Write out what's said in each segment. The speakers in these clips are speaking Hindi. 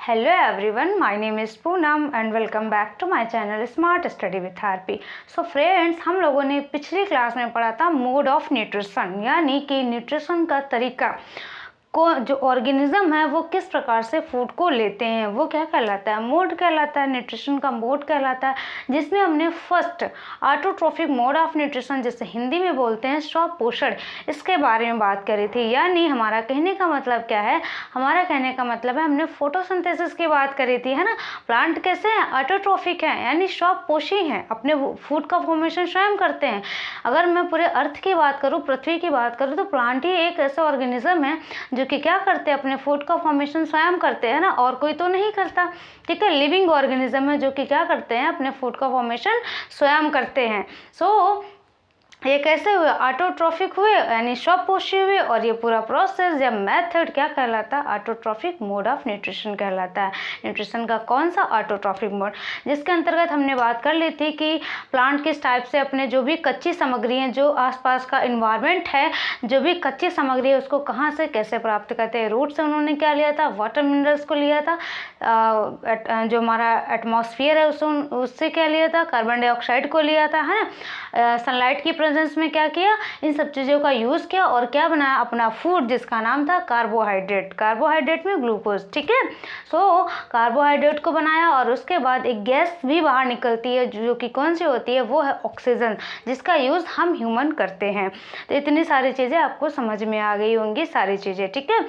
Hello everyone, my name is Poonam and welcome back to my channel Smart Study with RP। So friends, हम लोगों ने पिछली क्लास में पढ़ा था मोड ऑफ न्यूट्रिशन, यानी कि न्यूट्रिशन का तरीका को जो ऑर्गेनिज्म है वो किस प्रकार से फूड को लेते हैं, वो क्या कहलाता है, मोड कहलाता है, न्यूट्रिशन का मोड कहलाता है, जिसमें हमने first autotrophic mode of nutrition, जिसे हिंदी में बोलते हैं स्वपोषण, इसके बारे में बात करी थी। यानी हमारा कहने का मतलब क्या है, हमारा कहने का मतलब है हमने फोटोसिंथेसिस की बात करी थी, है ना। प्लांट कैसे हैं, ऑटोट्रोफिक हैं, यानी स्वपोषी हैं, अपने फूड का फॉर्मेशन स्वयं करते हैं। अगर मैं पूरे अर्थ की बात करूँ, पृथ्वी की बात करूँ, तो प्लांट ही एक ऐसा ऑर्गेनिज्म है जो कि क्या करते हैं, अपने फूड का फॉर्मेशन स्वयं करते हैं ना, और कोई तो नहीं करता। ठीक है, लिविंग ऑर्गेनिज्म है जो कि क्या करते हैं, अपने फूड का फॉर्मेशन स्वयं करते हैं। सो ये कैसे हुए, ऑटोट्रोफिक हुए, यानी स्वपोषी हुए, और ये पूरा प्रोसेस या मेथड क्या कहलाता है, ऑटोट्रोफिक मोड ऑफ न्यूट्रिशन कहलाता है। न्यूट्रिशन का कौन सा, ऑटोट्रोफिक मोड, जिसके अंतर्गत हमने बात कर ली थी कि प्लांट किस टाइप से अपने जो भी कच्ची सामग्री है, जो आसपास का इन्वायरमेंट है, जो भी कच्ची सामग्री है, उसको कहाँ से कैसे प्राप्त करते हैं। रूट से उन्होंने क्या लिया था, वाटर मिनरल्स को लिया था, जो हमारा एटमॉस्फेयर है उससे क्या लिया था, कार्बन डाइऑक्साइड को लिया था, है ना। सनलाइट की प्रेजेंस में क्या किया, इन सब चीज़ों का यूज़ किया और क्या बनाया, अपना फूड, जिसका नाम था कार्बोहाइड्रेट, कार्बोहाइड्रेट में ग्लूकोज। ठीक है, सो कार्बोहाइड्रेट को बनाया और उसके बाद एक गैस भी बाहर निकलती है जो कि कौन सी होती है, वो है ऑक्सीजन, जिसका यूज़ हम ह्यूमन करते हैं। तो इतनी सारी चीज़ें आपको समझ में आ गई होंगी, सारी चीज़ें। ठीक है,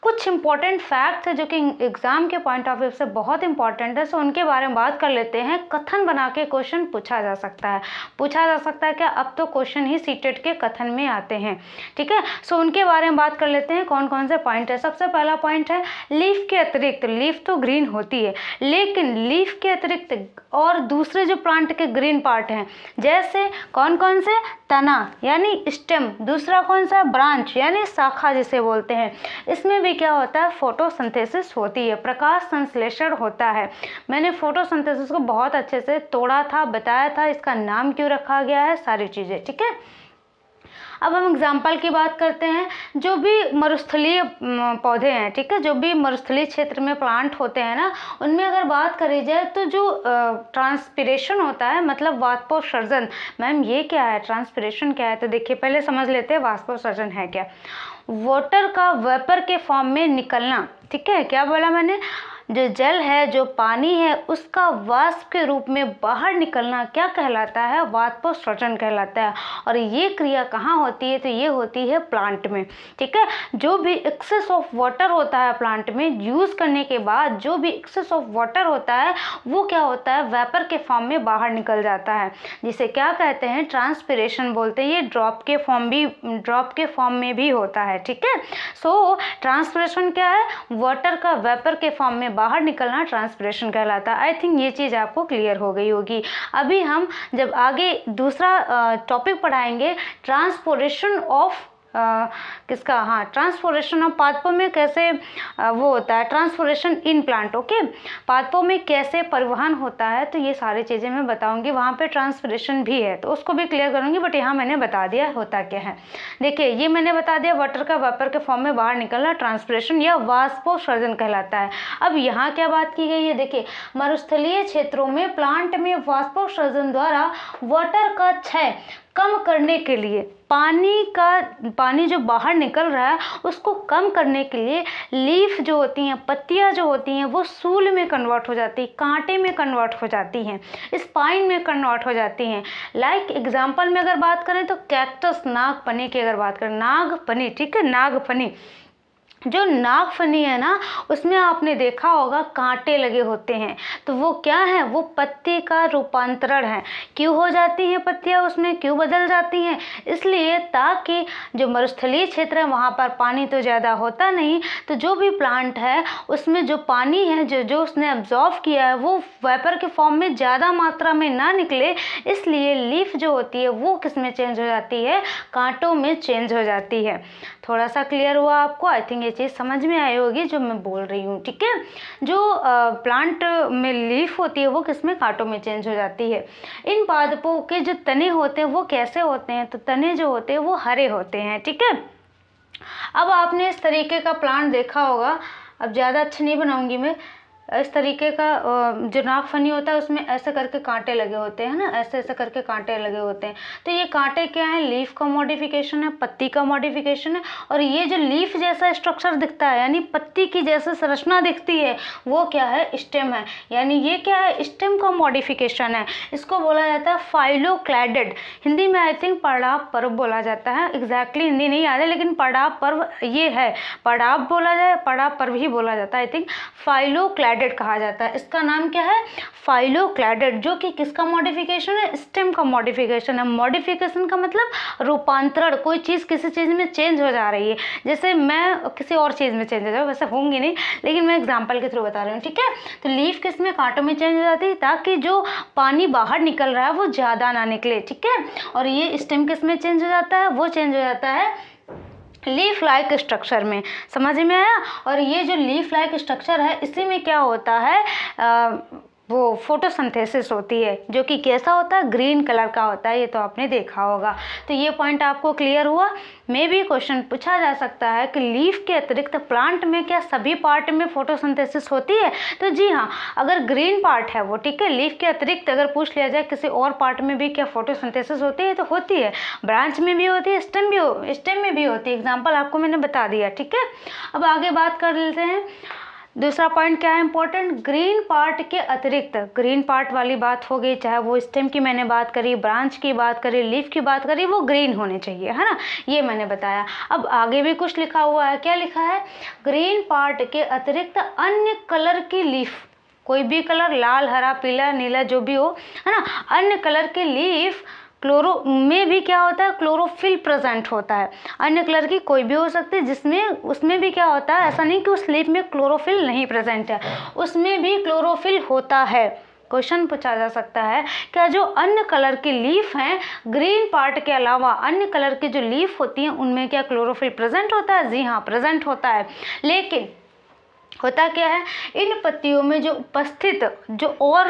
कुछ इंपॉर्टेंट फैक्ट है जो कि एग्जाम के पॉइंट ऑफ व्यू से बहुत इंपॉर्टेंट है, सो उनके बारे में बात कर लेते हैं। कथन बना के क्वेश्चन पूछा जा सकता है, क्या, अब तो क्वेश्चन ही सीटेट के कथन में आते हैं। ठीक है, सो उनके बारे में बात कर लेते हैं, कौन कौन से पॉइंट है। सबसे पहला पॉइंट है, लीफ के अतिरिक्त, लीफ तो ग्रीन होती है, लेकिन लीफ के अतिरिक्त और दूसरे जो प्लांट के ग्रीन पार्ट हैं, जैसे कौन कौन से, तना यानी स्टेम, दूसरा कौन सा, ब्रांच यानी शाखा जिसे बोलते हैं, इसमें भी क्या होता है, फोटोसिंथेसिस होती है, प्रकाश संश्लेषण होता है। मैंने फोटोसिंथेसिस को बहुत अच्छे से तोड़ा था, बताया था, इसका नाम क्यों रखा गया है, सारी चीज़ें। ठीक है, अब हम एग्जाम्पल की बात करते हैं। जो भी मरुस्थलीय पौधे हैं, ठीक है, जो भी मरुस्थलीय क्षेत्र में प्लांट होते हैं ना, उनमें अगर बात करी जाए तो जो ट्रांसपिरेशन होता है, मतलब वाष्पोत्सर्जन। मैम ये क्या है, ट्रांसपिरेशन क्या है, तो देखिए पहले समझ लेते हैं वाष्पोत्सर्जन है क्या। वाटर का वेपर के फॉर्म में निकलना। ठीक है, क्या बोला मैंने, जो जल है, जो पानी है, उसका वाष्प के रूप में बाहर निकलना क्या कहलाता है, वाष्पोत्सर्जन कहलाता है। और ये क्रिया कहाँ होती है, तो ये होती है प्लांट में। ठीक है, जो भी एक्सेस ऑफ वाटर होता है प्लांट में, यूज़ करने के बाद जो भी एक्सेस ऑफ वाटर होता है वो क्या होता है, वेपर के फॉर्म में बाहर निकल जाता है, जिसे क्या कहते हैं, ट्रांसपिरेशन बोलते हैं। ये ड्रॉप के फॉर्म में भी होता है। ठीक है, सो ट्रांसपिरेशन क्या है, वाटर का वेपर के फॉर्म में बाहर निकलना ट्रांसपिरेशन कहलाता है। आई थिंक ये चीज़ आपको क्लियर हो गई होगी। अभी हम जब आगे दूसरा टॉपिक पढ़ाएंगे, ट्रांसपोर्टेशन ऑफ किसका, हाँ, ट्रांसपोर्टेशन ऑफ पादपों में कैसे वो होता है, ट्रांसपोर्टेशन इन प्लांट। ओके, पादपों में कैसे परिवहन होता है, तो ये सारी चीज़ें मैं बताऊंगी। वहाँ पे ट्रांसपिरेशन भी है तो उसको भी क्लियर करूंगी, बट यहाँ मैंने बता दिया होता क्या है। देखिए, ये मैंने बता दिया, वाटर का वेपर के फॉर्म में बाहर निकलना ट्रांसपिरेशन या वाष्पोत्सर्जन कहलाता है। अब यहाँ क्या बात की गई है, देखिए, मरुस्थलीय क्षेत्रों में प्लांट में वाष्पोत्सर्जन द्वारा वाटर का क्षय कम करने के लिए, पानी जो बाहर निकल रहा है उसको कम करने के लिए लीफ जो होती हैं, पत्तियां जो होती हैं, वो सूल में कन्वर्ट हो जाती है, कांटे में कन्वर्ट हो जाती हैं, स्पाइन में कन्वर्ट हो जाती हैं। लाइक एग्जांपल में अगर बात करें तो कैक्टस, नागफनी की अगर बात करें, नागफनी, ठीक है, नागफनी, जो नागफनी है ना, उसमें आपने देखा होगा कांटे लगे होते हैं, तो वो क्या है, वो पत्ती का रूपांतरण है। क्यों हो जाती हैं पत्तियां, उसमें क्यों बदल जाती हैं, इसलिए ताकि जो मरुस्थलीय क्षेत्र है वहाँ पर पानी तो ज़्यादा होता नहीं, तो जो भी प्लांट है उसमें जो पानी है जो उसने एब्जॉर्व किया है वो वेपर के फॉर्म में ज़्यादा मात्रा में ना निकले, इसलिए लीफ जो होती है वो किस में चेंज हो जाती है, कांटों में चेंज हो जाती है। थोड़ा सा क्लियर हुआ आपको, आई थिंक ये चीज़ समझ में आई होगी जो मैं बोल रही हूँ। ठीक है, जो प्लांट में लीफ होती है वो किसमें, कांटों में चेंज हो जाती है। इन पादपों के जो तने होते हैं वो कैसे होते हैं, तो तने जो होते हैं वो हरे होते हैं। ठीक है, अब आपने इस तरीके का प्लांट देखा होगा, अब ज़्यादा अच्छा नहीं बनाऊंगी मैं, इस तरीके का जो नागफनी होता है उसमें ऐसे करके कांटे लगे होते हैं ना, ऐसे ऐसे करके कांटे लगे होते हैं। तो ये कांटे क्या है, लीफ का मॉडिफिकेशन है, पत्ती का मॉडिफिकेशन है। और ये जो लीफ जैसा स्ट्रक्चर दिखता है यानी पत्ती की जैसे संरचना दिखती है वो क्या है, स्टेम है। यानी ये क्या है, स्टेम का मॉडिफिकेशन है। इसको बोला जाता है फाइलोक्लैडेड। हिंदी में आई थिंक पड़ाव पर्व बोला जाता है, एग्जैक्टली हिंदी नहीं आ रहा लेकिन पड़ाव पर्व ये है, पड़ाव बोला जाए, पड़ाव पर्व ही बोला जाता है। आई थिंक फाइलोक्लैडेड कहा जाता है। इसका नाम क्या है, फाइलोक्लैडेड, जो कि किसका मॉडिफिकेशन है, स्टेम का मॉडिफिकेशन है। मॉडिफिकेशन का मतलब रूपांतरण, कोई चीज़ किसी चीज़ में चेंज हो जा रही है। जैसे मैं किसी और चीज़ में चेंज हो जाऊँ, वैसे होंगी नहीं लेकिन मैं एग्जाम्पल के थ्रू बता रही हूँ, ठीक है। तो लीफ किस में, कांटों में चेंज हो जाती है ताकि जो पानी बाहर निकल रहा है वो ज़्यादा ना निकले, ठीक है। और ये स्टेम किस में चेंज हो जाता है, वो चेंज हो जाता है लीफ लाइक स्ट्रक्चर में। समझ में आया। और ये जो लीफ लाइक स्ट्रक्चर है इसी में क्या होता है, वो फोटोसिंथेसिस होती है, जो कि कैसा होता है, ग्रीन कलर का होता है। ये तो आपने देखा होगा। तो ये पॉइंट आपको क्लियर हुआ। मे भी क्वेश्चन पूछा जा सकता है कि लीफ के अतिरिक्त प्लांट में क्या सभी पार्ट में फोटोसिंथेसिस होती है। तो जी हाँ, अगर ग्रीन पार्ट है वो, ठीक है, लीफ के अतिरिक्त अगर पूछ लिया जाए किसी और पार्ट में भी क्या फोटोसिंथेसिस होती है, तो होती है। ब्रांच में भी होती है, स्टेम में भी होती है। एग्जाम्पल आपको मैंने बता दिया, ठीक है। अब आगे बात कर लेते हैं। दूसरा पॉइंट क्या है इंपॉर्टेंट, ग्रीन पार्ट के अतिरिक्त, ग्रीन पार्ट वाली बात हो गई, चाहे वो स्टेम की मैंने बात करी, ब्रांच की बात करी, लीफ की बात करी, वो ग्रीन होने चाहिए, है ना, ये मैंने बताया। अब आगे भी कुछ लिखा हुआ है, क्या लिखा है, ग्रीन पार्ट के अतिरिक्त अन्य कलर की लीफ, कोई भी कलर, लाल, हरा, पीला, नीला, जो भी हो, है ना, अन्य कलर की लीफ क्लोरो में भी क्या होता है, क्लोरोफिल प्रेजेंट होता है। अन्य कलर की कोई भी हो सकती है जिसमें, उसमें भी क्या होता है, ऐसा नहीं कि उस लीफ में क्लोरोफिल नहीं प्रेजेंट है, उसमें भी क्लोरोफिल होता है। क्वेश्चन पूछा जा सकता है, क्या जो अन्य कलर की लीफ हैं, ग्रीन पार्ट के अलावा अन्य कलर की जो लीफ होती हैं उनमें क्या क्लोरोफिल प्रेजेंट होता है? जी हाँ, प्रेजेंट होता है। लेकिन होता क्या है, इन पत्तियों में जो उपस्थित जो और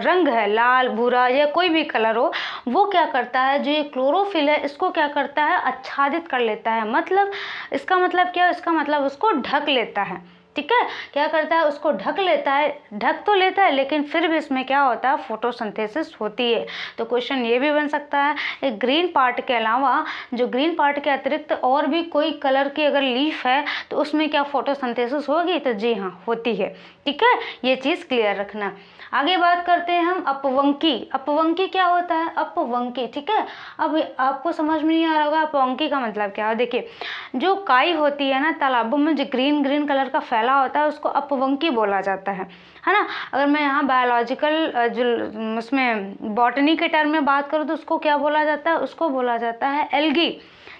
रंग है, लाल, भूरा या कोई भी कलर हो, वो क्या करता है, जो ये क्लोरोफिल है इसको क्या करता है, आच्छादित कर लेता है। मतलब इसका मतलब क्या है, इसका मतलब उसको ढक लेता है, ठीक है। क्या करता है, उसको ढक लेता है, ढक तो लेता है लेकिन फिर भी इसमें क्या होता है, फोटोसिंथेसिस होती है। तो क्वेश्चन ये भी बन सकता है, एक ग्रीन पार्ट के अलावा, जो ग्रीन पार्ट के अतिरिक्त और भी कोई कलर की अगर लीफ है तो उसमें क्या फोटोसिंथेसिस होगी? तो जी हाँ, होती है, ठीक है। ये चीज़ क्लियर रखना। आगे बात करते हैं हम अपवंकी। अपवंकी क्या होता है, अपवंकी, ठीक है। अब आपको समझ में नहीं आ रहा होगा अपवंकी का मतलब क्या है। देखिए, जो काई होती है ना तालाबों में, जो ग्रीन ग्रीन कलर का फैला होता है उसको अपवंकी बोला जाता है ना। अगर मैं यहाँ बायोलॉजिकल जो उसमें बॉटनी के टर्म में बात करूँ तो उसको क्या बोला जाता है, उसको बोला जाता है एल्गी,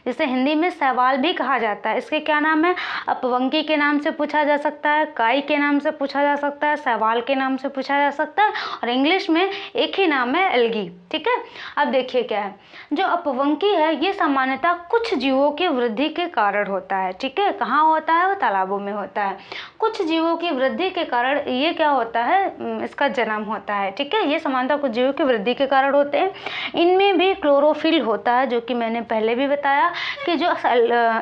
जिसे हिंदी में शैवाल भी कहा जाता है। इसके क्या नाम है, अपवंकी के नाम से पूछा जा सकता है, काई के नाम से पूछा जा सकता है, शैवाल के नाम से पूछा जा सकता है, और इंग्लिश में एक ही नाम है, एल्गी, ठीक है। अब देखिए क्या है, जो अपवंकी है ये सामान्यतः कुछ जीवों की वृद्धि के कारण होता है, ठीक है। कहाँ होता है, वो तालाबों में होता है। कुछ जीवों की वृद्धि के कारण ये क्या होता है, इसका जन्म होता है, ठीक है। ये सामान्यतः कुछ जीवों की वृद्धि के कारण होते हैं। इनमें भी क्लोरोफिल होता है, जो कि मैंने पहले भी बताया कि जो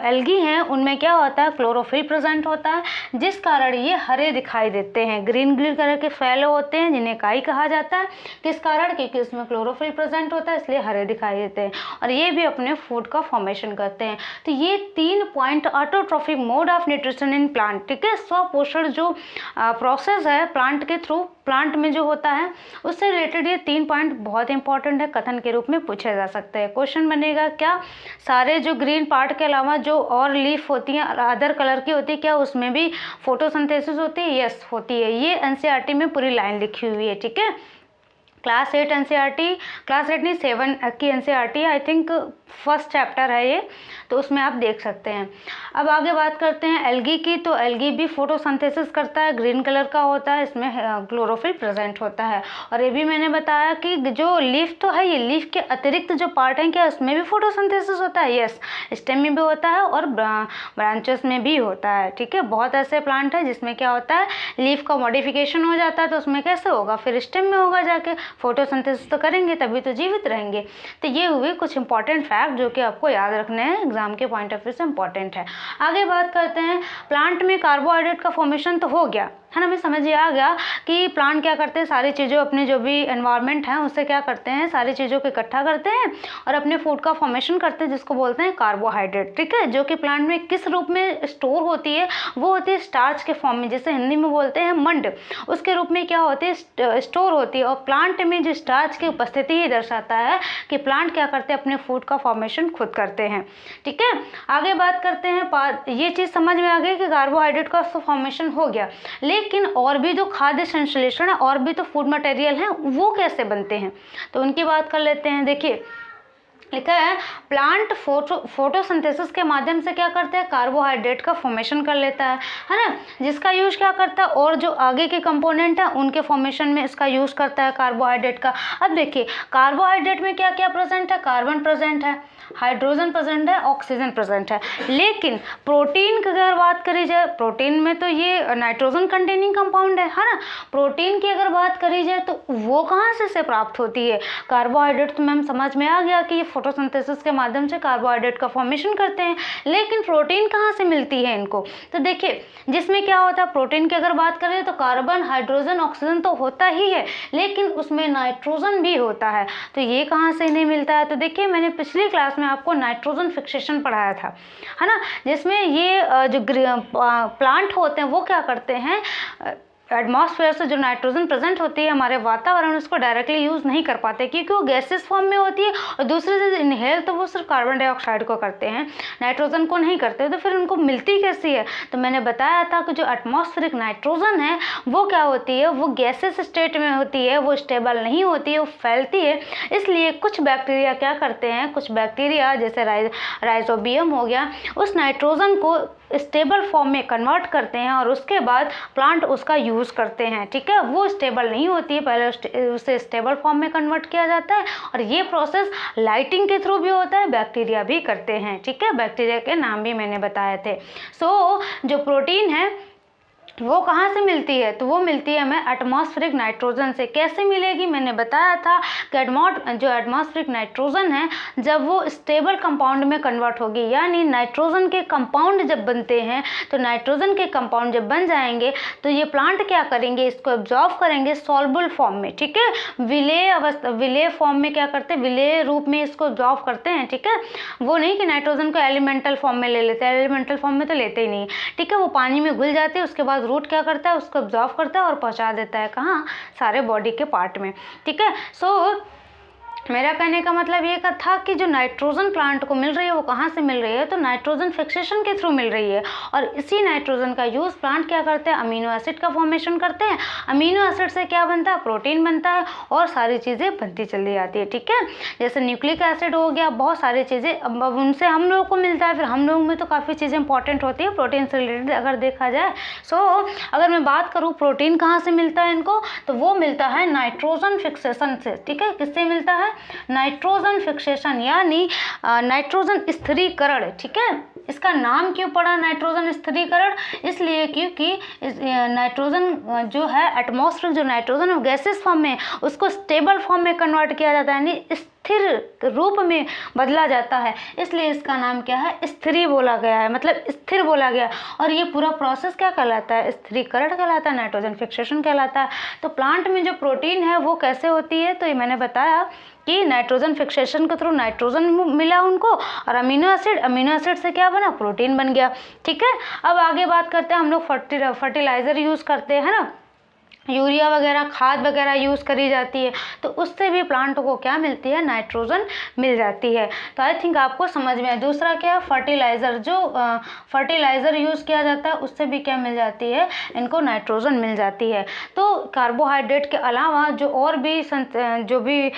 एल्गी हैं उनमें क्या होता है, क्लोरोफिल प्रेजेंट होता है, जिस कारण ये हरे दिखाई देते हैं, ग्रीन ग्रीन कलर के फैले होते हैं जिन्हें काई कहा जाता है। किस कारण, क्योंकि इसमें क्लोरोफिल प्रेजेंट होता है इसलिए हरे दिखाई देते हैं, और ये भी अपने फूड का फॉर्मेशन करते हैं। तो ये 3 point autotrophic mode of nutrition in plant, ठीक है, स्वपोषण जो प्रोसेस है प्लांट के थ्रू, प्लांट में जो होता है उससे रिलेटेड ये 3 पॉइंट बहुत इंपॉर्टेंट है, कथन के रूप में पूछे जा सकते हैं। क्वेश्चन बनेगा क्या, सारे जो ग्रीन पार्ट के अलावा जो और लीफ होती हैं अदर कलर की होती है, क्या उसमें भी फोटोसिंथेसिस होती है? यस, होती है। ये एनसीईआरटी में पूरी लाइन लिखी हुई है, ठीक है। क्लास 8 एनसीईआरटी, क्लास 8 नहीं 7 की NCERT, I think first chapter है ये, तो उसमें आप देख सकते हैं। अब आगे बात करते हैं एल्गी की। तो एल्गी भी फोटोसिंथेसिस करता है, ग्रीन कलर का होता है, इसमें क्लोरोफिल प्रेजेंट होता है। और ये भी मैंने बताया कि जो लीफ तो है, ये लीफ के अतिरिक्त जो पार्ट हैं क्या उसमें भी फोटोसिंथेसिस होता है? यस, स्टेम में भी होता है और ब्रांचेस में भी होता है, ठीक है। बहुत ऐसे प्लांट है जिसमें क्या होता है, लीफ का मॉडिफिकेशन हो जाता है, तो उसमें कैसे होगा, फिर स्टेम में होगा जाके, फोटोसिंथेसिस तो करेंगे तभी तो जीवित रहेंगे। तो ये हुए कुछ इंपॉर्टेंट फैक्ट जो कि आपको याद रखने हैं, एग्जाम के पॉइंट ऑफ व्यू से इंपॉर्टेंट है। आगे बात करते हैं, प्लांट में कार्बोहाइड्रेट का फॉर्मेशन तो हो गया, है ना, हमें समझ ये आ गया कि प्लांट क्या करते हैं, सारी चीज़ें अपने जो भी एनवायरनमेंट है उससे क्या करते हैं, सारी चीज़ों को इकट्ठा करते हैं और अपने फूड का फॉर्मेशन करते हैं, जिसको बोलते हैं कार्बोहाइड्रेट। ठीक है, जो कि प्लांट में किस रूप में स्टोर होती है, वो होती है स्टार्च के फॉर्म में, जैसे हिंदी में बोलते हैं मंड, उसके रूप में क्या होती है, स्टोर होती है। और प्लांट में जो स्टार्च की उपस्थिति ही दर्शाता है कि प्लांट क्या करते हैं, अपने फूड का फॉर्मेशन खुद करते हैं। ठीक है, आगे बात करते हैं, ये चीज़ समझ में आ गई कि कार्बोहाइड्रेट का फॉर्मेशन हो गया, लेकिन और भी जो खाद्य संश्लेषण है, और भी तो फूड मटेरियल हैं, वो कैसे बनते हैं, तो उनकी बात कर लेते हैं। देखिए लिखा है, प्लांट फोटोसिंथेसिस के माध्यम से क्या करते हैं, कार्बोहाइड्रेट का फॉर्मेशन कर लेता है ना, जिसका यूज क्या करता है, और जो आगे के कंपोनेंट है उनके फॉर्मेशन में इसका यूज करता है कार्बोहाइड्रेट का। अब देखिए कार्बोहाइड्रेट में क्या क्या प्रेजेंट है, कार्बन प्रेजेंट है, हाइड्रोजन प्रेजेंट है, ऑक्सीजन प्रेजेंट है। लेकिन प्रोटीन की अगर बात करी जाए, प्रोटीन में तो ये नाइट्रोजन कंटेनिंग कंपाउंड है ना, प्रोटीन की अगर बात करी जाए तो वो कहाँ से प्राप्त होती है, कार्बोहाइड्रेट तो मैम समझ में आ गया कि ये फोटोसिंथेसिस के माध्यम से कार्बोहाइड्रेट का फॉर्मेशन करते हैं, लेकिन प्रोटीन कहाँ से मिलती है इनको, तो देखिए जिसमें क्या होता है, प्रोटीन की अगर बात करें तो कार्बन, हाइड्रोजन, ऑक्सीजन तो होता ही है, लेकिन उसमें नाइट्रोजन भी होता है, तो ये कहाँ से इन्हें मिलता है, तो देखिए मैंने पिछली क्लास में आपको नाइट्रोजन फिक्सेशन पढ़ाया था, है ना, जिसमें ये जो प्लांट होते हैं वो क्या करते हैं, एटमॉस्फेयर से जो नाइट्रोजन प्रेजेंट होती है हमारे वातावरण, उसको डायरेक्टली यूज़ नहीं कर पाते क्योंकि वो गैसेस फॉर्म में होती है, और दूसरे से इनहेल तो वो सिर्फ कार्बन डाइऑक्साइड को करते हैं, नाइट्रोजन को नहीं करते, तो फिर उनको मिलती कैसी है, तो मैंने बताया था कि जो एटमॉस्फेरिक नाइट्रोजन है वो क्या होती है, वो गैसेस स्टेट में होती है, वो स्टेबल नहीं होती है, वो फैलती है। इसलिए कुछ बैक्टीरिया क्या करते हैं, कुछ बैक्टीरिया जैसे राइजोबियम हो गया, उस नाइट्रोजन को स्टेबल फॉर्म में कन्वर्ट करते हैं और उसके बाद प्लांट उसका यूज़ करते हैं। ठीक है, वो स्टेबल नहीं होती है, पहले उसे स्टेबल फॉर्म में कन्वर्ट किया जाता है, और ये प्रोसेस लाइटिंग के थ्रू भी होता है, बैक्टीरिया भी करते हैं। ठीक है, बैक्टीरिया के नाम भी मैंने बताए थे। जो प्रोटीन है वो कहाँ से मिलती है, तो वो मिलती है हमें एटमॉस्फेरिक नाइट्रोजन से। कैसे मिलेगी, मैंने बताया था कि जो एटमॉस्फेरिक नाइट्रोजन है जब वो स्टेबल कंपाउंड में कन्वर्ट होगी, यानी नाइट्रोजन के कंपाउंड जब बनते हैं, तो नाइट्रोजन के कंपाउंड जब बन जाएंगे तो ये प्लांट क्या करेंगे, इसको एब्जॉर्ब करेंगे सॉल्युबल फॉर्म में। ठीक है, विलेय फॉर्म में क्या करते हैं, विलेय रूप में इसको एब्जॉर्ब करते हैं। ठीक है, वो नहीं कि नाइट्रोजन को एलिमेंटल फॉर्म में ले लेते हैं, एलिमेंटल फॉर्म में तो लेते ही नहीं। ठीक है, वो पानी में घुल जाते हैं, उसके बाद रूट क्या करता है, उसको एब्जॉर्ब करता है और पहुंचा देता है कहाँ, सारे बॉडी के पार्ट में। ठीक है, मेरा कहने का मतलब ये था कि जो नाइट्रोजन प्लांट को मिल रही है वो कहाँ से मिल रही है, तो नाइट्रोजन फिक्सेशन के थ्रू मिल रही है, और इसी नाइट्रोजन का यूज़ प्लांट क्या करते हैं, अमीनो एसिड का फॉर्मेशन करते हैं। अमीनो एसिड से क्या बनता है, प्रोटीन बनता है, और सारी चीज़ें बनती चली जाती है। ठीक है, जैसे न्यूक्लिक एसिड हो गया, बहुत सारी चीज़ें अब उनसे हम लोगों को मिलता है। फिर हम लोगों में तो काफ़ी चीज़ें इंपॉर्टेंट होती है प्रोटीन से रिलेटेड अगर देखा जाए। अगर मैं बात करूँ प्रोटीन कहाँ से मिलता है इनको, तो वो मिलता है नाइट्रोजन फिक्सेशन से। ठीक है, किससे मिलता है, नाइट्रोजन फिक्सेशन, यानी नाइट्रोजन स्थिरीकरण। ठीक है, इसका नाम क्यों पड़ा नाइट्रोजन स्थिरीकरण, इसलिए क्योंकि नाइट्रोजन जो है एटमॉस्फेरिक जो नाइट्रोजन है गैसेस फॉर्म में, उसको स्टेबल फॉर्म में कन्वर्ट किया जाता है, यानी स्थिर रूप में बदला जाता है, इसलिए इसका नाम क्या है, स्थिरी बोला गया है, मतलब स्थिर बोला गया। और ये पूरा प्रोसेस क्या कहलाता है, स्थिरीकरण कहलाता है, नाइट्रोजन फिक्सेशन कहलाता है। तो प्लांट में जो प्रोटीन है वो कैसे होती है, तो ये मैंने बताया कि नाइट्रोजन फिक्सेशन के थ्रू नाइट्रोजन मिला उनको, और अमीनो एसिड से क्या बना, प्रोटीन बन गया। ठीक है, अब आगे बात करते हैं, हम लोग फर्टिलाइजर यूज़ करते हैं ना, यूरिया वगैरह खाद वगैरह यूज़ करी जाती है, तो उससे भी प्लांट को क्या मिलती है, नाइट्रोजन मिल जाती है। तो आई थिंक आपको समझ में आया। दूसरा क्या है, फर्टिलाइज़र, जो फर्टिलाइज़र यूज़ किया जाता है उससे भी क्या मिल जाती है, इनको नाइट्रोजन मिल जाती है। तो कार्बोहाइड्रेट के अलावा जो और भी जो भी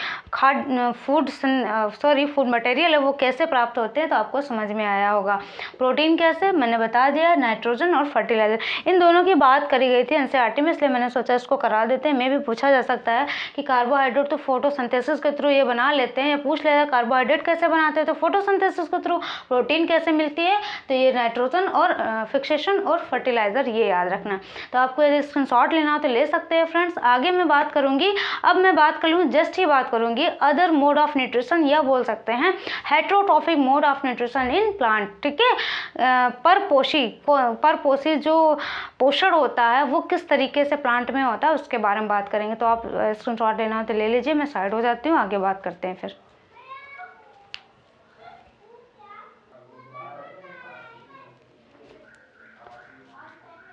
फूड मटेरियल है वो कैसे प्राप्त होते हैं, तो आपको समझ में आया होगा। प्रोटीन कैसे, मैंने बता दिया, नाइट्रोजन और फर्टिलाइज़र, इन दोनों की बात करी गई थी एनसीईआरटी में, इसलिए मैंने सोचा इसको करा देते हैं। मैं भी पूछा जा सकता है कि कार्बोहाइड्रेट तो फोटोसिंथेसिस के थ्रू ये बना लेते हैं, या पूछ लेगा कार्बोहाइड्रेट कैसे बनाते हैं, तो फोटोसिंथेसिस के थ्रू। प्रोटीन कैसे मिलती है, तो ये नाइट्रोजन और फिक्सेशन और फर्टिलाइज़र, ये याद रखना। तो आपको यदि स्क्रीनशॉट लेना हो तो ले सकते हैं फ्रेंड्स। आगे मैं बात करूँगी, अब मैं बात कर लूँ, जस्ट ही बात करूँगी अदर मोड ऑफ न्यूट्रिशन, या बोल सकते हैं heterotrophic mode of nutrition in plant. ठीक है, परपोषी जो पोषण होता है वो किस तरीके से प्लांट में होता है उसके बारे में बात करेंगे। तो आप स्क्रीनशॉट लेना हो तो ले लीजिए, मैं साइड हो जाती हूँ, आगे बात करते हैं फिर।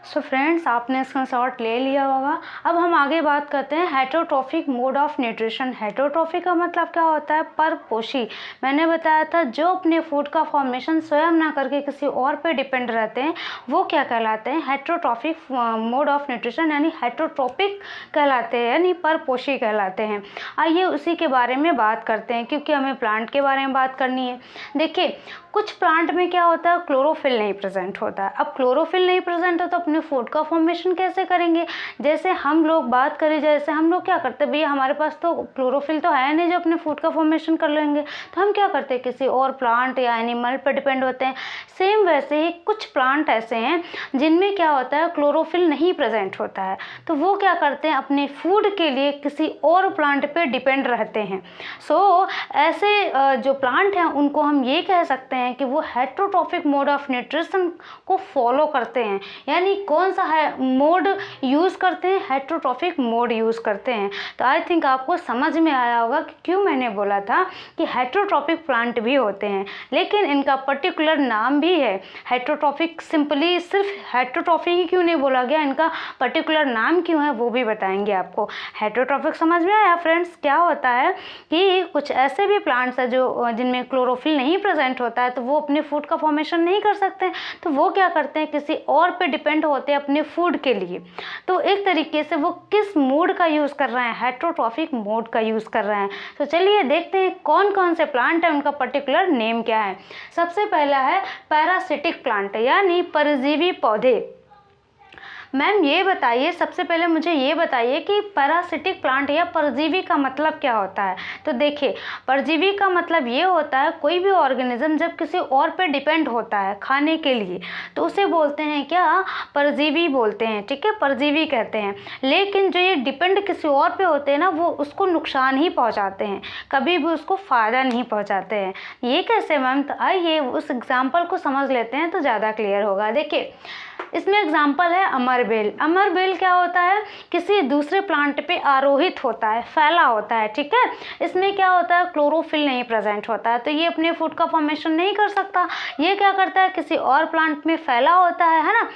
सो फ्रेंड्स, आपने स्क्रीनशॉट ले लिया होगा। अब हम आगे बात करते हैं heterotrophic mode of nutrition. Heterotrophic का मतलब क्या होता है? परपोषी। मैंने बताया था जो अपने फूड का फॉर्मेशन स्वयं ना करके किसी और पे डिपेंड रहते हैं वो क्या कहलाते हैं? हेटेरोट्रॉफिक मोड ऑफ न्यूट्रिशन, यानी हेटेरोट्रॉपिक कहलाते हैं, यानी परपोषी कहलाते हैं। आइए उसी के बारे में बात करते हैं क्योंकि हमें प्लांट के बारे में बात करनी है। देखिए, कुछ प्लांट में क्या होता है, क्लोरोफिल नहीं प्रेजेंट होता है। अब क्लोरोफिल नहीं प्रेजेंट है तो अपने फूड का फॉर्मेशन कैसे करेंगे? जैसे हम लोग बात करें, जैसे हम लोग क्या करते हैं, भैया हमारे पास तो क्लोरोफिल तो है नहीं जो अपने फूड का फॉर्मेशन कर लेंगे, तो हम क्या करते हैं, किसी और प्लांट या एनिमल पर डिपेंड होते हैं। सेम वैसे ही कुछ प्लांट ऐसे हैं जिनमें क्या होता है, क्लोरोफिल नहीं प्रेजेंट होता है, तो वो क्या करते हैं, अपने फूड के लिए किसी और प्लांट पे डिपेंड रहते हैं। ऐसे जो प्लांट हैं उनको हम ये कह सकते हैं कि वो हेटेरोट्रॉफिक मोड ऑफ न्यूट्रिशन को फॉलो करते हैं। यानी कौन सा है मोड यूज़ करते हैं? हेटेरोट्रॉफिक मोड यूज़ करते हैं। तो आई थिंक आपको समझ में आया होगा कि क्यों मैंने बोला था कि हेटेरोट्रॉफिक प्लांट भी होते हैं, लेकिन इनका पर्टिकुलर नाम भी है हेटेरोट्रॉफिक। सिंपली सिर्फ हेटेरोट्रॉफिक ही क्यों नहीं बोला गया, इनका पर्टिकुलर नाम क्यों है वो भी बताएंगे आपको। हेटेरोट्रॉफिक समझ में आया फ्रेंड्स? क्या होता है कि कुछ ऐसे भी प्लांट्स हैं जो जिनमें क्लोरोफिल नहीं प्रेजेंट होता है, तो वो अपने फूड का फॉर्मेशन नहीं कर सकते, तो वो क्या करते हैं, किसी और पे डिपेंड होते हैं अपने फूड के लिए। तो एक तरीके से वो किस मोड का यूज़ कर रहे हैं? हेटेरोट्रॉफिक मोड का यूज़ कर रहे हैं। तो चलिए देखते हैं कौन कौन से प्लांट हैं, उनका पर्टिकुलर नेम क्या है। सबसे पहला है पैरासिटिक प्लांट, यानी परजीवी पौधे। मैम ये बताइए, सबसे पहले मुझे ये बताइए कि पैरासिटिक प्लांट या परजीवी का मतलब क्या होता है? तो देखिए, परजीवी का मतलब ये होता है कोई भी ऑर्गेनिज्म जब किसी और पे डिपेंड होता है खाने के लिए, तो उसे बोलते हैं क्या? परजीवी बोलते हैं, ठीक है, परजीवी कहते हैं। लेकिन जो ये डिपेंड किसी और पे होते हैं ना, वो उसको नुकसान ही पहुँचाते हैं, कभी भी उसको फ़ायदा नहीं पहुँचाते हैं। ये कैसे मैम? तो आइए उस एग्जाम्पल को समझ लेते हैं तो ज़्यादा क्लियर होगा। देखिए, इसमें एग्जाम्पल है अमरबेल। अमरबेल क्या होता है? किसी दूसरे प्लांट पे आरोहित होता है, फैला होता है, ठीक है। इसमें क्या होता है, क्लोरोफिल नहीं प्रेजेंट होता है, तो ये अपने फूड का फॉर्मेशन नहीं कर सकता। ये क्या करता है, किसी और प्लांट में फैला होता है ना।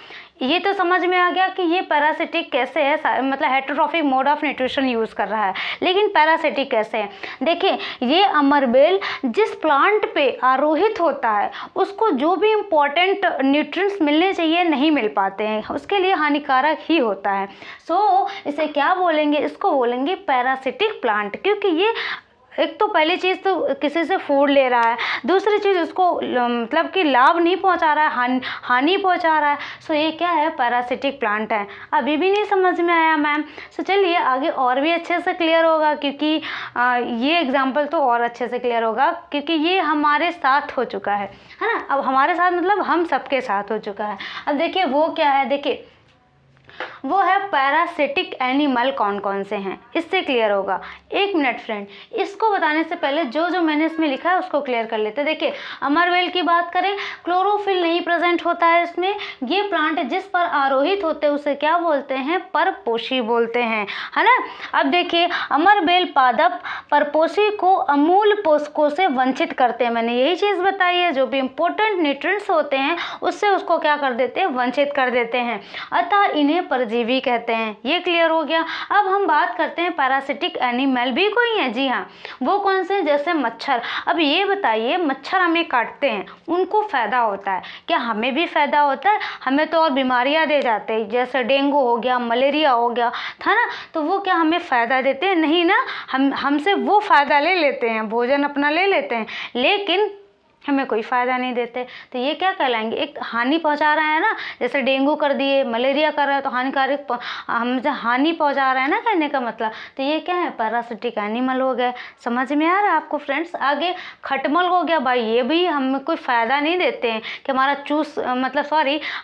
ये तो समझ में आ गया कि ये पैरासिटिक कैसे है, मतलब heterotrophic mode of nutrition use कर रहा है। लेकिन पैरासिटिक कैसे है? देखिए, ये अमरबेल जिस प्लांट पे आरोहित होता है उसको जो भी इम्पोर्टेंट न्यूट्रिएंट्स मिलने चाहिए नहीं मिल पाते हैं, उसके लिए हानिकारक ही होता है। इसे क्या बोलेंगे? इसको बोलेंगे पैरासिटिक प्लांट, क्योंकि ये एक तो पहली चीज़ तो किसी से फूड ले रहा है, दूसरी चीज़ उसको मतलब कि लाभ नहीं पहुंचा रहा है, हानि पहुंचा रहा है। ये क्या है? पैरासिटिक प्लांट है। अभी भी नहीं समझ में आया मैम? चलिए आगे और भी अच्छे से क्लियर होगा, क्योंकि ये एग्जाम्पल तो और अच्छे से क्लियर होगा क्योंकि ये हमारे साथ हो चुका है ना। अब हमारे साथ मतलब हम सबके साथ हो चुका है। अब देखिए वो क्या है, देखिए वो है पैरासिटिक एनिमल कौन कौन से हैं, इससे क्लियर होगा। एक मिनट फ्रेंड, इसको बताने से पहले जो मैंने इसमें लिखा है उसको क्लियर कर लेते हैं। देखिए, अमरबेल की बात करें, क्लोरोफिल नहीं प्रेजेंट होता है इसमें। ये प्लांट जिस पर आरोहित होते हैं उसे क्या बोलते हैं? परपोषी बोलते हैं, है ना। अब देखिए, अमरबेल पादप परपोषी को अमूल पोषकों से वंचित करते हैं। मैंने यही चीज़ बताई है, जो भी इंपॉर्टेंट न्यूट्रिएंट्स होते हैं उससे उसको क्या कर देते हैं? वंचित कर देते हैं, अतः इन्हें परजीवी कहते हैं। ये क्लियर हो गया। अब हम बात करते हैं पैरासिटिक एनिमल भी कोई है। जी हाँ, वो कौन से? जैसे मच्छर। अब ये बताइए, मच्छर हमें काटते हैं, उनको फ़ायदा होता है क्या? हमें भी फ़ायदा होता है? हमें तो और बीमारियां दे जाते हैं, जैसे डेंगू हो गया, मलेरिया हो गया, था ना। तो वो क्या हमें फ़ायदा देते हैं? नहीं ना, हमसे वो फ़ायदा ले लेते हैं, भोजन अपना ले लेते हैं, लेकिन हमें कोई फ़ायदा नहीं देते। तो ये क्या कहलाएंगे? एक हानि पहुंचा रहा है ना, जैसे डेंगू कर दिए, मलेरिया कर रहा है, तो हानिकारक हमसे हानि पहुंचा रहा है ना, कहने का मतलब। तो ये क्या है? पैरासिटिक एनिमल हो गए। समझ में आ रहा है आपको फ्रेंड्स? आगे खटमल हो गया भाई, ये भी हमें कोई फ़ायदा नहीं देते हैं कि हमारा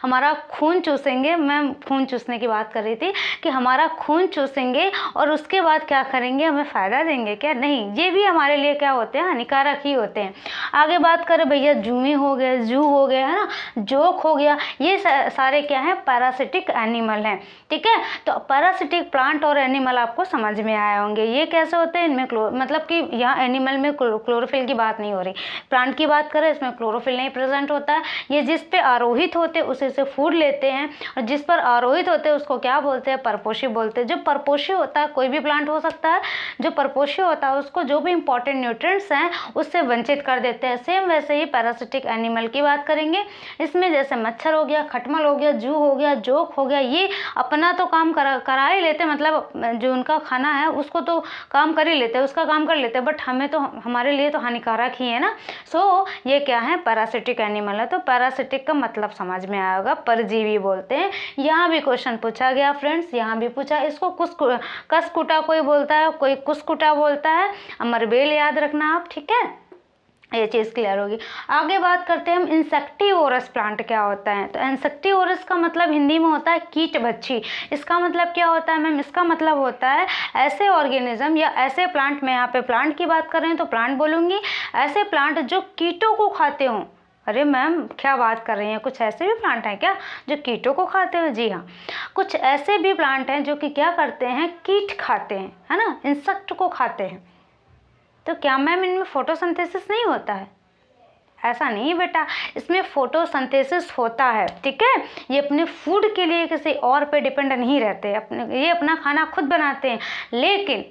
हमारा खून चूसेंगे। मैं खून चूसने की बात कर रही थी कि हमारा खून चूसेंगे और उसके बाद क्या करेंगे? हमें फ़ायदा देंगे क्या? नहीं, ये भी हमारे लिए क्या होते हैं? हानिकारक ही होते हैं। आगे बात करें भैया, जूमी हो गए, जू हो गया, है ना, जोक हो गया, ये सारे क्या हैं, पैरासिटिक एनिमल हैं। ठीक है, तो पैरासिटिक प्लांट और एनिमल आपको समझ में आए होंगे। ये कैसे होते हैं, इनमें मतलब कि यहाँ एनिमल में क्लोरोफिल की बात नहीं हो रही, प्लांट की बात करें, इसमें क्लोरोफिल नहीं प्रेजेंट होता है। ये जिस पे आरोहित होते हैं उसी से फूड लेते हैं, और जिस पर आरोहित होते हैं उसको क्या बोलते हैं, परपोषी बोलते हैं। जो परपोषी होता है, कोई भी प्लांट हो सकता है, जो परपोषी होता है उसको जो भी इंपॉर्टेंट न्यूट्रिएंट्स हैं उससे वंचित कर देते हैं। सेम वैसे ही पैरासिटिक एनिमल की बात करेंगे, इसमें जैसे मच्छर हो गया, खटमल हो गया, जू हो गया, जोक हो गया, ये अपना तो काम करा ही लेते हैं, मतलब जो उनका खाना है उसको तो काम कर ही लेते हैं, उसका काम कर लेते हैं, बट हमें तो, हमारे लिए तो हानिकारक ही है ना। सो ये क्या है, पैरासिटिक एनिमल है। तो पैरासिटिक का मतलब समझ में आया होगा, परजीवी बोलते हैं। यहाँ भी क्वेश्चन पूछा गया फ्रेंड्स, यहाँ भी पूछा, इसको कसकुटा कोई बोलता है, कोई कुसकुटा बोलता है, अमरबेल याद रखना आप। ठीक है, ये चीज़ क्लियर होगी। आगे बात करते हैं हम, इंसेक्टिवोरस प्लांट क्या होता है। तो इंसेक्टिवोरस का मतलब हिंदी में होता है कीट भक्षी। इसका मतलब क्या होता है मैम, इसका मतलब होता है ऐसे ऑर्गेनिज्म या ऐसे प्लांट, मैं यहाँ पे प्लांट की बात कर रहे हैं तो प्लांट बोलूँगी, ऐसे प्लांट जो कीटों को खाते हों। अरे मैम क्या बात कर रही हैं, कुछ ऐसे भी प्लांट हैं क्या जो कीटों को खाते हैं? जी हाँ, कुछ ऐसे भी प्लांट हैं जो कि क्या करते हैं, कीट खाते हैं, है ना, इंसेक्ट को खाते हैं। तो क्या मैम इनमें फोटोसिंथेसिस नहीं होता है? ऐसा नहीं बेटा, इसमें फोटोसिंथेसिस होता है। ठीक है, ये अपने फूड के लिए किसी और पे डिपेंड नहीं रहते, ये अपना खाना खुद बनाते हैं। लेकिन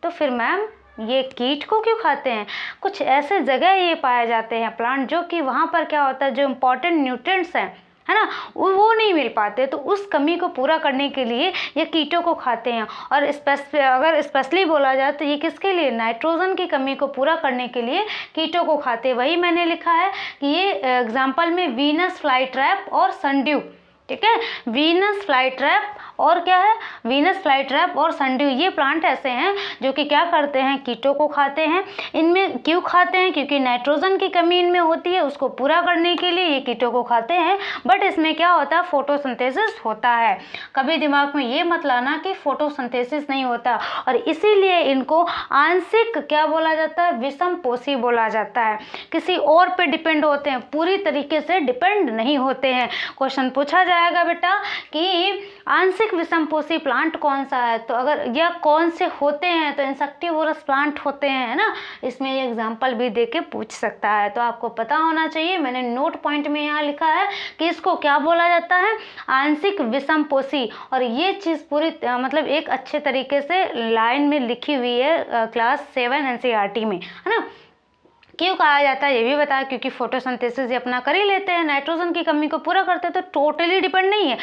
तो फिर मैम ये कीट को क्यों खाते हैं? कुछ ऐसे जगह ये पाए जाते हैं प्लांट जो कि वहाँ पर क्या होता है, जो इम्पोर्टेंट न्यूट्रिएंट्स हैं, है ना, वो नहीं मिल पाते, तो उस कमी को पूरा करने के लिए ये कीटों को खाते हैं। और अगर स्पेशली बोला जाए तो ये किसके लिए, नाइट्रोजन की कमी को पूरा करने के लिए कीटों को खाते हैं। वही मैंने लिखा है कि ये एग्जाम्पल में वीनस फ्लाई ट्रैप और सनड्यू। ठीक है, वीनस फ्लाई ट्रैप और क्या है, वीनस फ्लाई ट्रैप और सनड्यू, ये प्लांट ऐसे हैं जो कि क्या करते हैं, कीटों को खाते हैं। इनमें क्यों खाते हैं, क्योंकि नाइट्रोजन की कमी इनमें होती है, उसको पूरा करने के लिए ये कीटों को खाते हैं। बट इसमें क्या होता है, फोटोसिंथेसिस होता है। कभी दिमाग में ये मत लाना कि फोटोसिंथेसिस नहीं होता, और इसीलिए इनको आंशिक क्या बोला जाता है, विषमपोषी बोला जाता है। किसी और पे डिपेंड होते हैं, पूरी तरीके से डिपेंड नहीं होते हैं। क्वेश्चन पूछा जाएगा बेटा कि आंशिक विषमपोषी प्लांट कौन सा है, तो अगर या कौन से होते हैं, तो इंसेक्टिवोरस प्लांट होते हैं, है ना। इसमें ये एग्जांपल भी देके पूछ सकता है, तो आपको पता होना चाहिए। मैंने नोट पॉइंट में यहाँ लिखा है कि इसको क्या बोला जाता है, आंशिक विषमपोषी। और ये चीज़ पूरी मतलब एक अच्छे तरीके से लाइन में लिखी हुई है क्लास 7 NCERT में, है ना। क्यों कहा जाता है ये भी बताया, क्योंकि फोटोसिंथेसिस ये अपना कर ही लेते हैं, नाइट्रोजन की कमी को पूरा करते हैं, तो टोटली डिपेंड नहीं है,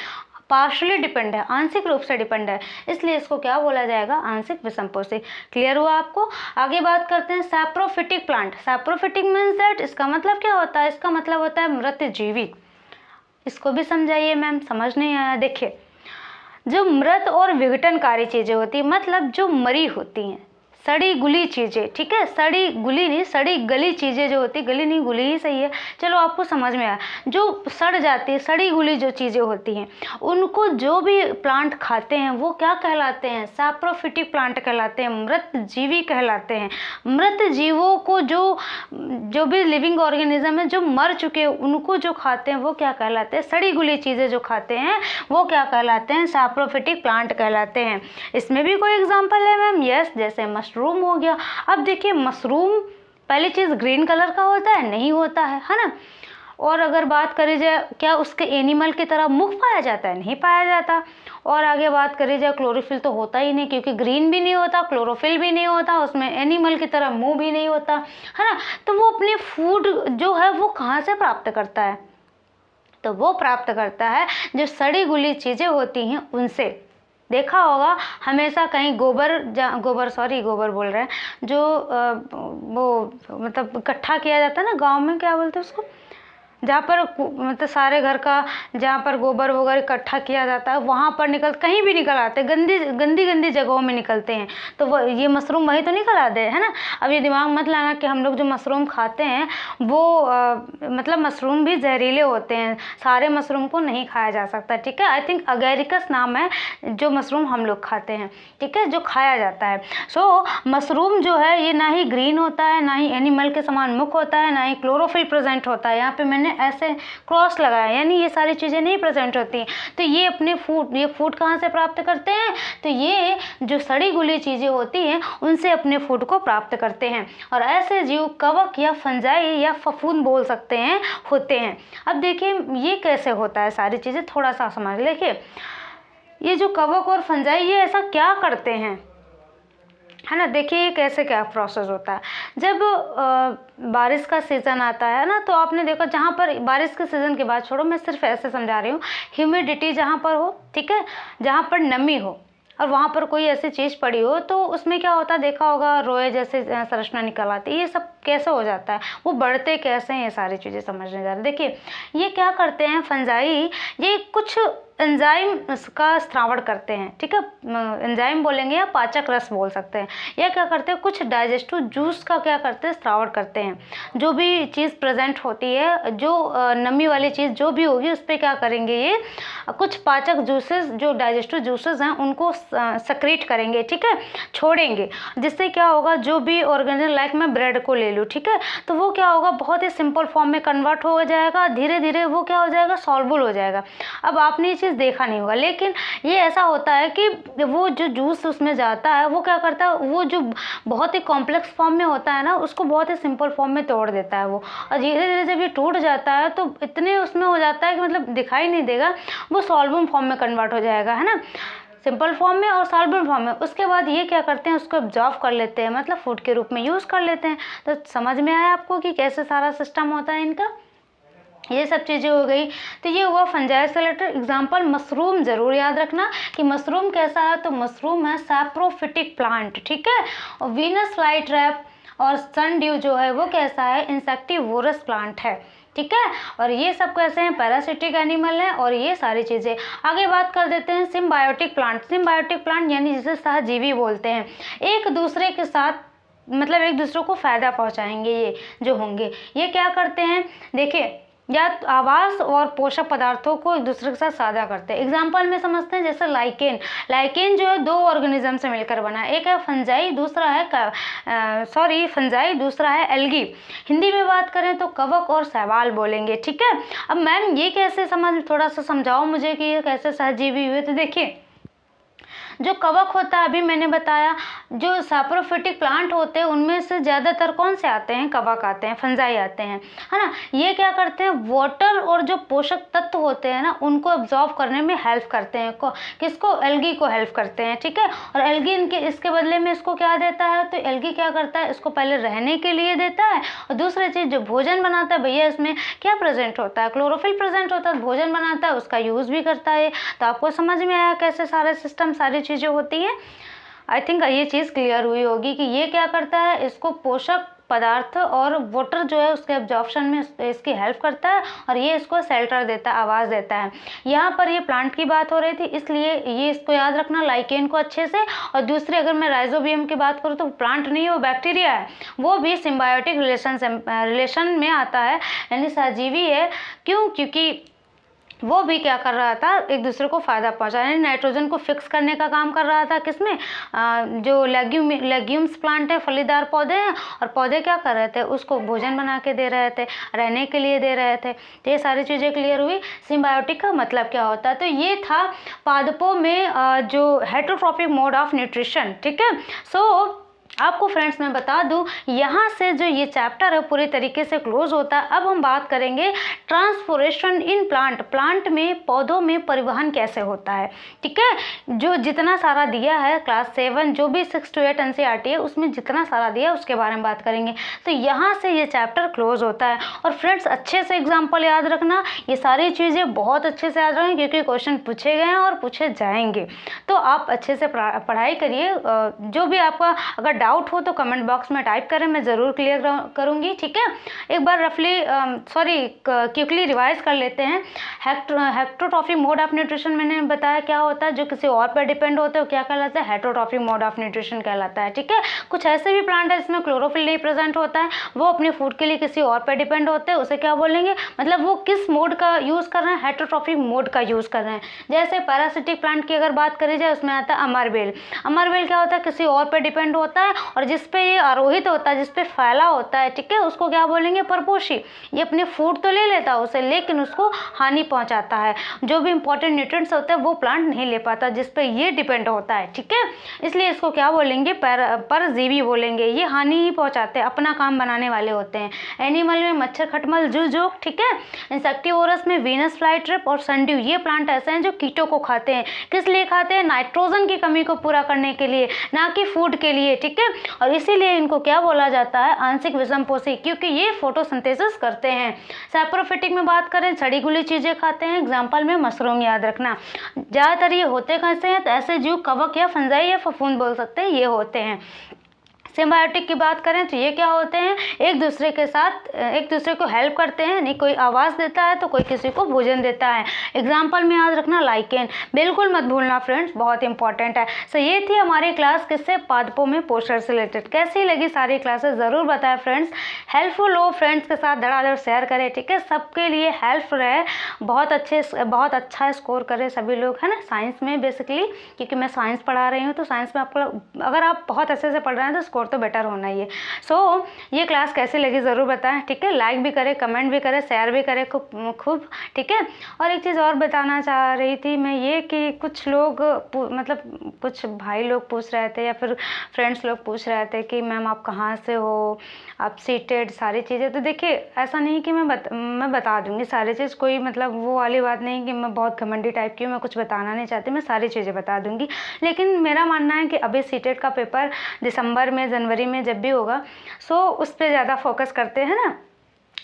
पार्शली डिपेंड है, आंशिक रूप से डिपेंड है, इसलिए इसको क्या बोला जाएगा, आंशिक विषमपोषी। क्लियर हुआ आपको। आगे बात करते हैं saprophytic plant. Saprophytic means that, इसका मतलब क्या होता है, इसका मतलब होता है मृत जीवी। इसको भी समझाइए मैम, समझ नहीं आया। देखिए, जो मृत और विघटनकारी चीजें होती है, मतलब जो मरी होती हैं, सड़ी गुली चीज़ें, ठीक है, सड़ी गुली नहीं, सड़ी गली चीज़ें जो होती, गली नहीं गुली ही सही है, चलो आपको समझ में आया, जो सड़ जाती है, सड़ी गुली जो चीज़ें होती हैं, उनको जो भी प्लांट खाते हैं वो क्या कहलाते हैं, सैप्रोफिटिक प्लांट कहलाते हैं, मृत जीवी कहलाते हैं। मृत जीवों को जो भी लिविंग ऑर्गेनिज्म है जो मर चुके हैं उनको जो खाते हैं वो क्या कहलाते हैं, सड़ी गुली चीज़ें जो खाते हैं वो क्या कहलाते हैं, सैप्रोफिटिक प्लांट कहलाते हैं। इसमें भी कोई एग्जाम्पल है मैम? यस, जैसे मशरूम हो गया। अब देखिए, मशरूम पहली चीज़ ग्रीन कलर का होता है, नहीं होता है ना। और अगर बात करी जाए, क्या उसके एनिमल की तरह मुख पाया जाता है? नहीं पाया जाता। और आगे बात करी जाए, क्लोरोफिल तो होता ही नहीं, क्योंकि ग्रीन भी नहीं होता, क्लोरोफिल भी नहीं होता, उसमें एनिमल की तरह मुंह भी नहीं होता, है ना। तो वो अपने फूड जो है वो कहाँ से प्राप्त करता है? तो वो प्राप्त करता है जो सड़ी गुली चीज़ें होती हैं उनसे। देखा होगा हमेशा कहीं गोबर बोल रहे हैं, जो वो मतलब इकट्ठा किया जाता है ना गांव में, क्या बोलते हैं उसको, जहाँ पर मतलब सारे घर का जहाँ पर गोबर वगैरह इकट्ठा किया जाता है वहाँ पर कहीं भी निकल आते हैं, गंदी गंदी जगहों में निकलते हैं। तो वो ये मशरूम वही तो निकल आते हैं, है ना। अब ये दिमाग मत लाना कि हम लोग जो मशरूम खाते हैं वो मतलब मशरूम भी जहरीले होते हैं, सारे मशरूम को नहीं खाया जा सकता, ठीक है। आई थिंक अगेरिकस नाम है जो मशरूम हम लोग खाते हैं, ठीक है, जो खाया जाता है। सो मशरूम जो है ये ना ही ग्रीन होता है, ना ही एनिमल के समान मुख होता है, ना ही क्लोरोफिल प्रेजेंट होता है। यहाँ पे मैंने ऐसे क्रॉस लगाया, यानी ये सारी चीज़ें नहीं प्रेजेंट होती। तो ये अपने फूड कहाँ से प्राप्त करते हैं? तो ये जो सड़ी गुली चीज़ें होती हैं उनसे अपने फूड को प्राप्त करते हैं। और ऐसे जीव कवक या फंजाई या फफूंद बोल सकते हैं होते हैं। अब देखिए ये कैसे होता है, सारी चीज़ें थोड़ा सा समझ देखिए। ये जो कवक और फंजाई ये ऐसा क्या करते हैं, है ना। देखिए कैसे क्या प्रोसेस होता है। जब बारिश का सीज़न आता है ना, तो आपने देखा जहाँ पर बारिश के सीज़न की बात छोड़ो, मैं सिर्फ ऐसे समझा रही हूँ, ह्यूमिडिटी जहाँ पर हो, ठीक है, जहाँ पर नमी हो और वहाँ पर कोई ऐसी चीज़ पड़ी हो, तो उसमें क्या होता है, देखा होगा रोए जैसे संरचना निकल आती है। ये सब कैसे हो जाता है, वो बढ़ते कैसे हैं, ये सारी चीज़ें समझने जा रहे। देखिए ये क्या करते हैं फंजाई, ये कुछ एंजाइम का स्रावण करते हैं, ठीक है। एंजाइम बोलेंगे या पाचक रस बोल सकते हैं। यह क्या करते हैं, कुछ डाइजेस्टिव जूस का क्या करते हैं, स्रावण करते हैं। जो भी चीज़ प्रेजेंट होती है, जो नमी वाली चीज़ जो भी होगी उस पर क्या करेंगे, ये कुछ पाचक जूसेस जो डाइजेस्टिव जूसेस हैं उनको सक्रीट करेंगे, ठीक है, छोड़ेंगे। जिससे क्या होगा, जो भी ऑर्गेनिज्म, लाइक मैं ब्रेड को ले लूँ, ठीक है, तो वो क्या होगा, बहुत ही सिंपल फॉर्म में कन्वर्ट हो जाएगा, धीरे धीरे वो क्या हो जाएगा, सॉल्युबल हो जाएगा। अब आपने ये चीज़ देखा नहीं होगा, लेकिन ये ऐसा होता है कि वो जो जूस उसमें जाता है वो क्या करता है, वो जो बहुत ही कॉम्प्लेक्स फॉर्म में होता है ना, उसको बहुत ही सिंपल फॉर्म में तोड़ देता है वो। और धीरे धीरे जब ये टूट जाता है तो इतने उसमें हो जाता है कि मतलब दिखाई नहीं देगा, वो सॉल्युबल फॉर्म में कन्वर्ट हो जाएगा, है ना, सिंपल फॉर्म में और सॉल्युबल फॉर्म में। उसके बाद ये क्या करते हैं, उसको एब्जॉर्ब कर लेते हैं, मतलब फूड के रूप में यूज़ कर लेते हैं। तो समझ में आया आपको कि कैसे सारा सिस्टम होता है इनका, ये सब चीज़ें हो गई। तो ये हुआ फंजाई से रिलेटेड एग्जाम्पल। मशरूम जरूर याद रखना कि मशरूम कैसा है, तो मशरूम है सैप्रोफिटिक प्लांट, ठीक है। और वीनस फ्लाईट्रैप और सनड्यू जो है वो कैसा है, इंसेक्टिवोरस प्लांट है, ठीक है। और ये सब कैसे हैं, पैरासिटिक एनिमल हैं। और ये सारी चीज़ें आगे बात कर देते हैं। सिम्बायोटिक प्लांट, सिम्बायोटिक प्लांट यानी जिसे सहजीवी बोलते हैं, एक दूसरे के साथ मतलब एक दूसरे को फ़ायदा पहुंचाएंगे। ये जो होंगे ये क्या करते हैं, देखिए या आवास और पोषक पदार्थों को एक दूसरे के साथ साझा करते हैं। एग्जाम्पल में समझते हैं, जैसे लाइकेन, लाइकेन जो है दो ऑर्गेनिज्म से मिलकर बना है, एक है फंजाई, दूसरा है फंजाई, दूसरा है एल्गी। हिंदी में बात करें तो कवक और शैवाल बोलेंगे, ठीक है। अब मैम ये कैसे थोड़ा सा समझाओ मुझे कि ये कैसे सहजीवी हुए। तो देखिए जो कवक होता है, अभी मैंने बताया, जो सैप्रोफिटिक प्लांट होते हैं उनमें से ज़्यादातर कौन से आते हैं, कवक आते हैं, फंजाई आते हैं, है ना। ये क्या करते हैं, वाटर और जो पोषक तत्व होते हैं ना उनको अब्जॉर्ब करने में हेल्प करते हैं। किसको, एल्गी को हेल्प करते हैं, ठीक है। और एल्गी इसके बदले में इसको क्या देता है, तो एल्गी क्या करता है, इसको पहले रहने के लिए देता है, और दूसरी चीज़ जो भोजन बनाता है, भैया इसमें क्या प्रेजेंट होता है, क्लोरोफिल प्रेजेंट होता है, भोजन बनाता है, उसका यूज़ भी करता है। तो आपको समझ में आया कैसे सारे सिस्टम, सारी चीज़ें होती हैं। आई थिंक ये चीज़ क्लियर हुई होगी कि ये क्या करता है, इसको पोषक पदार्थ और वाटर जो है उसके एब्जॉर्प्शन में इसकी हेल्प करता है, और ये इसको शेल्टर देता है, आवाज़ देता है। यहाँ पर ये प्लांट की बात हो रही थी, इसलिए ये इसको याद रखना, लाइकेन को अच्छे से। और दूसरी अगर मैं राइजोबियम की बात करूँ तो प्लांट नहीं है, वो बैक्टीरिया है, वो भी सिम्बायोटिक रिलेशन में आता है, यानी सहजीवी है। क्यों, क्योंकि वो भी क्या कर रहा था, एक दूसरे को फ़ायदा पहुंचाने, नाइट्रोजन को फिक्स करने का काम कर रहा था। किसमें, जो लेग्यूम्स प्लांट है, फलीदार पौधे हैं, और पौधे क्या कर रहे थे, उसको भोजन बना के दे रहे थे, रहने के लिए दे रहे थे। तो ये सारी चीज़ें क्लियर हुई। सिम्बायोटिक का मतलब क्या होता है, तो ये था पादपों में जो हेटेरोट्रॉपिक मोड ऑफ न्यूट्रिशन, ठीक है। सो आपको फ्रेंड्स मैं बता दूं, यहाँ से जो ये चैप्टर है पूरी तरीके से क्लोज होता है। अब हम बात करेंगे ट्रांसपोर्टेशन इन प्लांट, प्लांट में, पौधों में परिवहन कैसे होता है, ठीक है। जो जितना सारा दिया है क्लास 7 जो भी 6 to 8 NCERT है उसमें जितना सारा दिया है उसके बारे में बात करेंगे। तो यहाँ से ये चैप्टर क्लोज होता है। और फ्रेंड्स अच्छे से एग्जाम्पल याद रखना, ये सारी चीज़ें बहुत अच्छे से याद रखें क्योंकि क्वेश्चन पूछे गए हैं और पूछे जाएंगे। तो आप अच्छे से पढ़ाई करिए। जो भी आपका अगर डाउट हो तो कमेंट बॉक्स में टाइप करें, मैं ज़रूर क्लियर करूँगी। ठीक है, एक बार रफली क्विकली रिवाइज कर लेते हैं। हेक्टोट्रॉफिक मोड ऑफ न्यूट्रिशन मैंने बताया क्या होता है, जो किसी और पर डिपेंड होते हैं क्या कहलाता है, हेटरोट्रॉफिक मोड ऑफ न्यूट्रिशन कहलाता है। ठीक है, कुछ ऐसे भी प्लांट है जिसमें क्लोरोफिल नहीं प्रेजेंट होता है, वो अपने फूड के लिए किसी और पर डिपेंड होते हैं, उसे क्या बोलेंगे, मतलब वो किस मोड का यूज़ कर रहे हैं, हेटरोट्रॉफिक मोड का यूज़ कर रहे हैं। जैसे पैरासिटिक प्लांट की अगर बात करी जाए, उसमें आता है अमरबेल। अमरबेल क्या होता है, किसी और पर डिपेंड होता है, और जिसपे ये आरोहित होता है, जिसपे फैला होता है, ठीक है, उसको क्या बोलेंगे, परपोषी। ये अपने फूड तो ले लेता है उसे, लेकिन उसको हानि पहुंचाता है, जो भी इंपॉर्टेंट न्यूट्रिएंट्स होते हैं वो प्लांट नहीं ले पाता, जिसपे ये डिपेंड होता है। ठीक है, इसलिए इसको क्या बोलेंगे, परजीवी बोलेंगे। ये हानि ही पहुंचाते हैं, अपना काम बनाने वाले होते हैं। एनिमल में मच्छर, खटमल, जूजोक। ठीक है, इंसेक्टिवोरस में वीनस फ्लाईट्रिप और सनड्यू, ये प्लांट ऐसे हैं जो कीटों को खाते हैं। किस लिए खाते हैं, नाइट्रोजन की कमी को पूरा करने के लिए, ना कि फूड के लिए। ठीक है, और इसीलिए इनको क्या बोला जाता है, आंशिक विषमपोषी, क्योंकि ये फोटोसिंथेसिस करते हैं। सैप्रोफिटिक में बात करें, सड़ी गुली चीजें खाते हैं, एग्जाम्पल में मशरूम याद रखना। ज्यादातर ये होते कैसे हैं, तो ऐसे जीव कवक या फंजाई या फफूंद बोल सकते हैं, ये होते हैं। सिम्बायोटिक की बात करें तो ये क्या होते हैं, एक दूसरे के साथ एक दूसरे को हेल्प करते हैं, नहीं कोई आवाज़ देता है तो कोई किसी को भोजन देता है। एग्जाम्पल में याद रखना लाइकेन, बिल्कुल मत भूलना फ्रेंड्स, बहुत इंपॉर्टेंट है। सो ये थी हमारी क्लास किससे, पादपों में पोस्टर से रिलेटेड। कैसी लगी सारी क्लासेस ज़रूर बताएं फ्रेंड्स, हेल्पफुल हो, फ्रेंड्स के साथ धड़ाधड़ शेयर करें। ठीक है, सबके लिए हेल्प रहे, बहुत अच्छा स्कोर करें सभी लोग, है ना, साइंस में बेसिकली, क्योंकि मैं साइंस पढ़ा रही हूँ, तो साइंस में आपको अगर आप बहुत अच्छे से पढ़ रहे हैं तो तो बेटर होना ही है। सो ये क्लास कैसी लगी ज़रूर बताएं। ठीक है, लाइक भी करें, कमेंट भी करें, शेयर भी करें खूब। ठीक है, और एक चीज़ और बताना चाह रही थी मैं, ये कि कुछ लोग मतलब कुछ भाई लोग पूछ रहे थे या फिर फ्रेंड्स लोग पूछ रहे थे कि मैम आप कहाँ से हो, आप सीटेड, सारी चीज़ें। तो देखिए ऐसा नहीं कि मैं बता दूंगी सारी चीज़, कोई मतलब वो वाली बात नहीं कि मैं बहुत घमंडी टाइप की हूँ, मैं कुछ बताना नहीं चाहती, मैं सारी चीज़ें बता दूंगी। लेकिन मेरा मानना है कि अभी सीटेड का पेपर दिसंबर में, जनवरी में जब भी होगा, सो उस पर ज़्यादा फोकस करते हैं ना,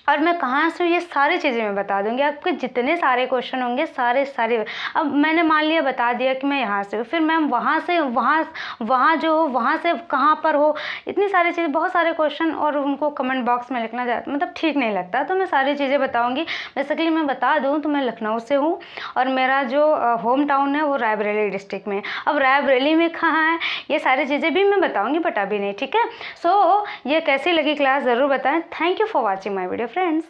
और मैं कहाँ से हूँ ये सारी चीज़ें मैं बता दूंगी। आपके जितने सारे क्वेश्चन होंगे सारे अब मैंने मान लिया बता दिया कि मैं यहाँ से हूँ, फिर मैम वहाँ से वहाँ से कहाँ पर हो, इतनी सारी चीज़ें, बहुत सारे क्वेश्चन, और उनको कमेंट बॉक्स में लिखना मतलब ठीक नहीं लगता, तो मैं सारी चीज़ें बताऊँगी। बेसिकली मैं बता दूँ तो मैं लखनऊ से हूँ, और मेरा जो होम टाउन है वो रायबरेली डिस्ट्रिक्ट में। अब रायबरेली में कहाँ है, ये सारी चीज़ें भी मैं बताऊँगी, बट अभी नहीं। ठीक है, सो ये कैसी लगी क्लास ज़रूर बताएं। Thank you for watching my video friends.